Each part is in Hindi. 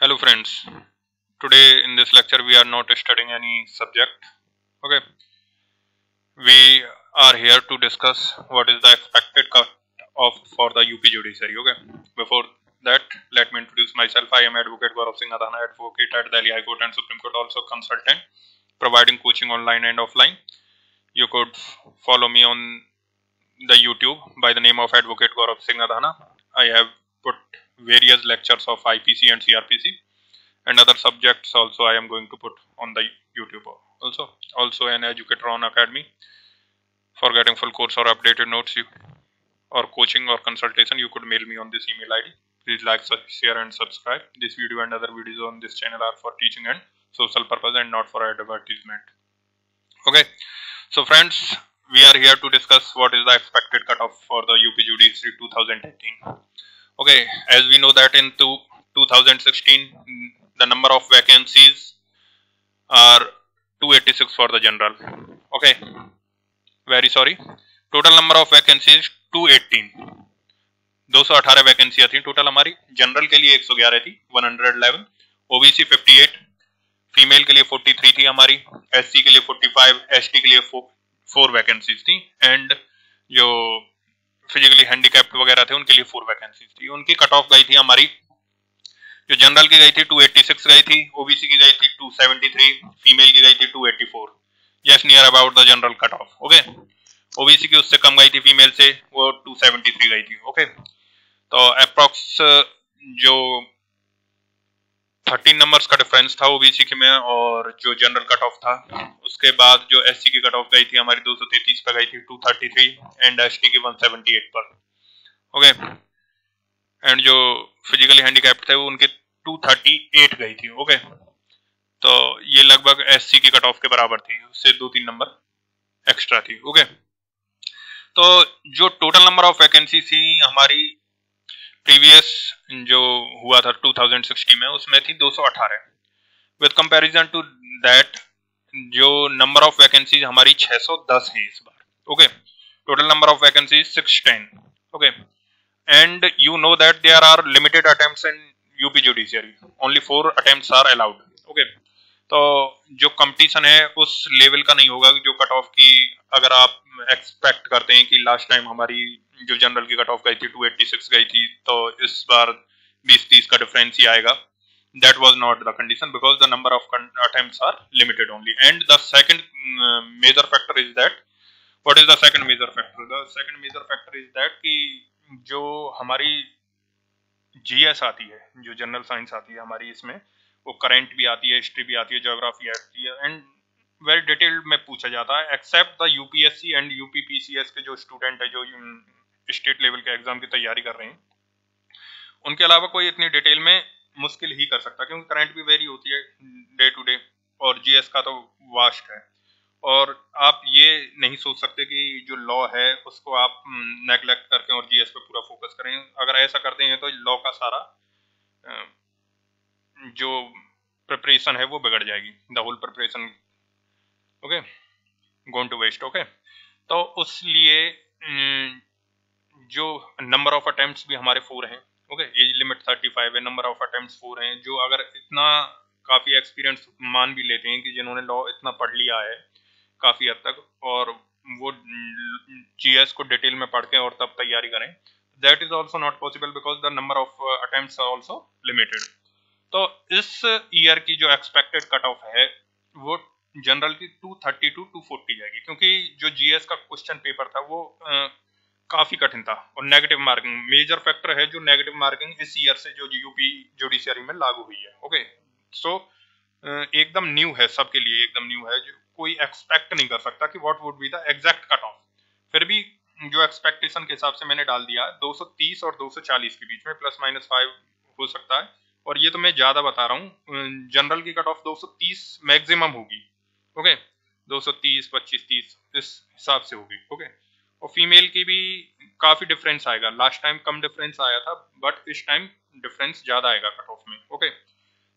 Hello friends, today in this lecture we are not studying any subject. Okay, we are here to discuss what is the expected cut off for the UP judiciary. Okay, before that let me introduce myself. I am Advocate Gaurav Singh Adhana, advocate at Delhi High Court and Supreme Court, also consultant providing coaching online and offline. You could follow me on the YouTube by the name of Advocate Gaurav Singh Adhana. I have put various lectures of IPC and CRPC and other subjects also I am going to put on the YouTube also an educator on Academy. For getting full course or updated notes or coaching or consultation, you could mail me on this email ID. Please like, share and subscribe. This video and other videos on this channel are for teaching and social purpose and not for advertisement. Okay, so friends, we are here to discuss what is the expected cutoff for the UP Judiciary 2018. Okay, as we know that in 2016 the number of vacancies are 286 for the general. Okay, very sorry, total number of vacancies 218, 218 वैकेंसियां थी टोटल हमारी. जनरल के लिए 111 थी, 111. ओबीसी 58, फीमेल के लिए 43 थी हमारी, एससी के लिए 45, एसटी के लिए 4 वैकेंसीज थी एंड जो फिजिकली हैंडीकैप्ड वगैरह थे उनके लिए 4 वैकेंसीज थी. उनकी कट ऑफ गई थी हमारी, जो जनरल की गई थी 286 गई थी, ओबीसी की गई थी 273, फीमेल की गई थी 284, just near about the general cut off. Okay, OBC की उससे कम गई थी फीमेल से, वो 273 गई थी. ओके, तो अप्रॉक्स जो 13 नंबर्स का डिफरेंस था ओबीसी के में और जो जनरल कट ऑफ था. उसके बाद जो एससी की कट ऑफ गई थी हमारी 233 पे गई थी 233 एंड एसटी की 178 पर. ओके, एंड जो फिजिकली हैंडीकैप्ड थे वो उनके 238 गई थी. ओके, तो ये लगभग एससी की कट ऑफ के बराबर थी, उससे 2-3 नंबर एक्स्ट्रा थी. ओके, तो जो टोटल नंबर ऑफ वैकेंसी थी हमारी प्रीवियस जो हुआ था 2016 में उसमें थी 218. विद कंपैरिजन टू दैट जो नंबर ऑफ वैकेंसीज हमारी 610 है इस बार. Okay, total number of vacancies 610. Okay, and you know that there are limited attempts in UP judiciary, only 4 attempts are allowed. Okay, तो जो कंपटीशन है उस लेवल का नहीं होगा जो कट ऑफ की अगर आप एक्सपेक्ट करते हैं कि लास्ट टाइम हमारी जो जनरल की कट ऑफ गई थी 286 गई थी तो इस बार 20-30 का डिफरेंस ही आएगा. That was not the condition because the number of attempts are limited only. And the second major factor is that, what is the second major factor? The second major factor is that कि जो हमारी जीएस आती है, जो जनरल साइंस आती है हमारी, इसमें वो करंट भी आती है, हिस्ट्री भी आती है, ज्योग्राफी आती है एंड वेरी डिटेल्ड में पूछा जाता है. Except the UPSC and UPPCS के जो स्टूडेंट है जो स्टेट लेवल के एग्जाम की तैयारी कर रहे हैं, उनके अलावा कोई इतनी डिटेल में मुश्किल ही कर सकता, क्योंकि करंट भी वेरी होती है डे टू डे और जीएस का तो वास्ट है. और आप ये नहीं सोच सकते कि जो लॉ है उसको आप नेगलेक्ट करके और जीएस पे पूरा फोकस करें. अगर ऐसा करते हैं तो लॉ का सारा जो प्रिपरेशन है वो बिगड़ जाएगी, the whole preparation okay going to waste. Okay, तो उसलिए जो नंबर ऑफ अटेम्प्ट्स भी हमारे 4 हैं. ओके, एज लिमिट 35 है, नंबर ऑफ अटेम्प्ट्स 4 हैं. जो अगर इतना काफ़ी एक्सपीरियंस मान भी लेते हैं कि जिन्होंने लॉ इतना पढ़ लिया है काफ़ी हद तक और वो जीएस को डिटेल में पढ़ के और तब तैयारी करें, that is also not possible because the number of attempts are also limited. तो इस ईयर की जो एक्सपेक्टेड कट ऑफ है वो जनरल की 230 to 240 जाएगी, क्योंकि जो जीएस का क्वेश्चन पेपर था वो काफ़ी कठिन था और नेगेटिव मार्किंग मेजर फैक्टर है. जो नेगेटिव मार्किंग इस ईयर से जो यूपी जुडिशियरी में लागू हुई है. ओके, सो एकदम न्यू है, सबके लिए एकदम न्यू है. जो कोई एक्सपेक्ट नहीं कर सकता कि what would be the exact cut off. फिर भी जो एक्सपेक्टेशन के हिसाब से मैंने डाल दिया 230 और 240 के बीच में, +-5 हो सकता है. और ये तो मैं ज्यादा बता रहा हूँ, जनरल की कट ऑफ 230 मैक्सिमम होगी. ओके, 230, 25, 30 इस हिसाब से होगी. ओके, और फीमेल की भी काफी डिफरेंस आएगा. लास्ट टाइम कम डिफरेंस आया था बट इस टाइम डिफरेंस ज्यादा आएगा कट ऑफ में. ओके,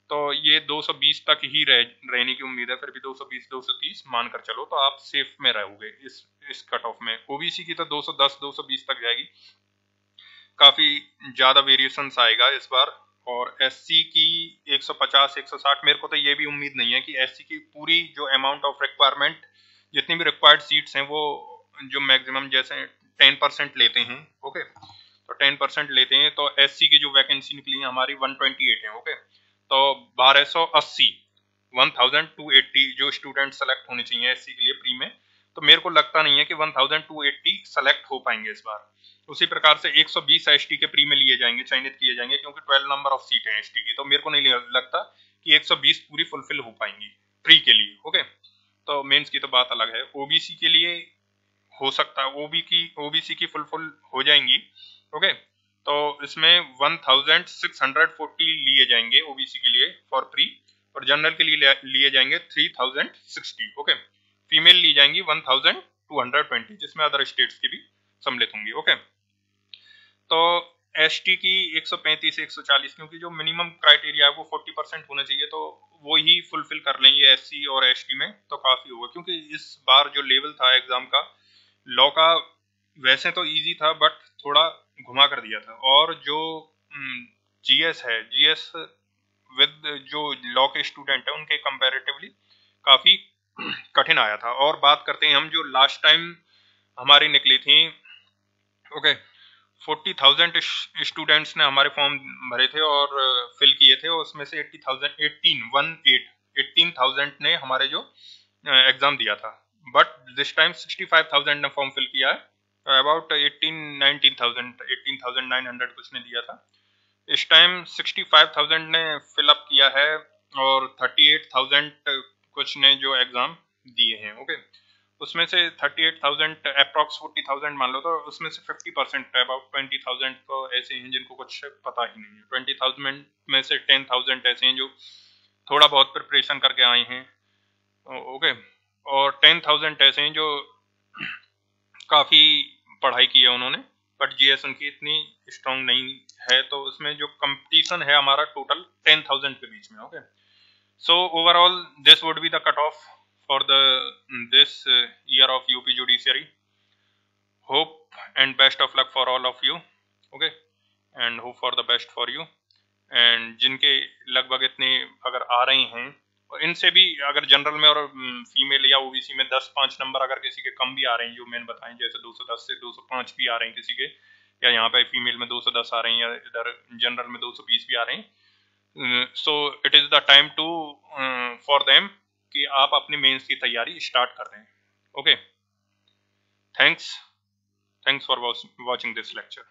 तो ये 220 तक ही रहने की उम्मीद है. फिर भी 220, 230 मानकर चलो तो आप सेफ में रहोगे इस कट ऑफ में. ओबीसी की तो 210, 220 तक जाएगी, काफी ज्यादा वेरिएशंस आएगा इस बार. और एससी की 150 160, मेरे को तो ये भी उम्मीद नहीं है कि एससी की पूरी जो अमाउंट ऑफ रिक्वायरमेंट, जितनी भी रिक्वायर्ड सीट्स हैं वो जो मैक्सिमम जैसे 10% लेते हैं, ओके, तो 10% लेते हैं, तो एससी की जो वैकेंसी निकली है हमारी 128 है, ओके, तो 1280 1280 जो स्टूडेंट सेलेक्ट होने चाहिए एससी के लिए प्री में, तो मेरे को लगता नहीं है कि 1280 सेलेक्ट हो पाएंगे इस बार। उसी प्रकार से 120 एसटी के प्री में लिए जाएंगे, चयनित किए जाएंगे, क्योंकि 12 नंबर ऑफ सीट है एसटी की, तो मेरे को नहीं लगता कि 120 पूरी फुलफिल हो पाएंगी प्री के लिए, ओके। तो मेंस की तो बात अलग है। ओबीसी के लिए हो सकता है ओबीसी की फुलफिल हो जाएंगी, ओके, तो इसमें 1640 लिए जाएंगे ओबीसी के लिए फॉर प्री, और जनरल के लिए लिए जाएंगे 3060, ओके। फीमेल ली जाएंगी 1220, जिसमें अदर स्टेट्स की भी सम्मिलित होंगी, ओके। तो एसटी की 135 से 140, क्योंकि जो मिनिमम क्राइटेरिया है वो 40% होना चाहिए, तो वो ही फुलफिल कर लेंगे एससी और एसटी में, तो काफी होगा। क्योंकि इस बार जो लेवल था एग्जाम का, लॉ का वैसे तो इजी था बट थोड़ा घुमा कर दिया था, और जो जीएस है, जीएस विद जो लॉ के स्टूडेंट है उनके कंपैरेटिवली काफी कठिन आया था। और बात करते हैं हम जो लास्ट टाइम हमारी निकली थी, ओके, 40,000 स्टूडेंट्स ने हमारे फॉर्म भरे थे और फिल किए थे, और उसमें से 18,000 ने हमारे जो एग्जाम दिया था, बट दिस टाइम 65,000 ने फॉर्म फिल किया है, अबाउट 18,900 कुछ ने दिया था। इस टाइम 65,000 ने फिल अप किया है, और 38,000 कुछ ने जो एग्जाम दिए हैं, ओके। उसमें से 38,000 अप्रॉक्स 40,000 मान लो, तो उसमें से 50% अबाउट 20,000 तो ऐसे हैं जिनको कुछ पता ही नहीं है। 20,000 में से 10,000 ऐसे हैं जो थोड़ा बहुत प्रिपरेशन करके आए हैं, ओके, और 10,000 ऐसे हैं जो काफी पढ़ाई की है उन्होंने, बट जीएस उनकी इतनी स्ट्रांग नहीं है, तो उसमें जो कंपटीशन है हमारा टोटल 10,000 के बीच में, okay. So overall, this would be the cutoff for this year of UP Judiciary. Hope and best of luck for all of you, okay, and hope for the best for you. And जिनके लगभग इतने अगर आ रहे हैं, और इनसे भी अगर जनरल में और फीमेल या ओबीसी में 10-5 नंबर अगर किसी के कम भी आ रहे हैं, जो मैंने बताएं, जैसे 210 से 205 भी आ रहे हैं किसी के, या यहाँ पे फीमेल में 210 आ रहे हैं, या इधर जनरल में 220 भी आ रहे हैं, so it is the time to for them कि आप अपनी मेंस की तैयारी स्टार्ट कर दें, okay. Thanks for watching this lecture.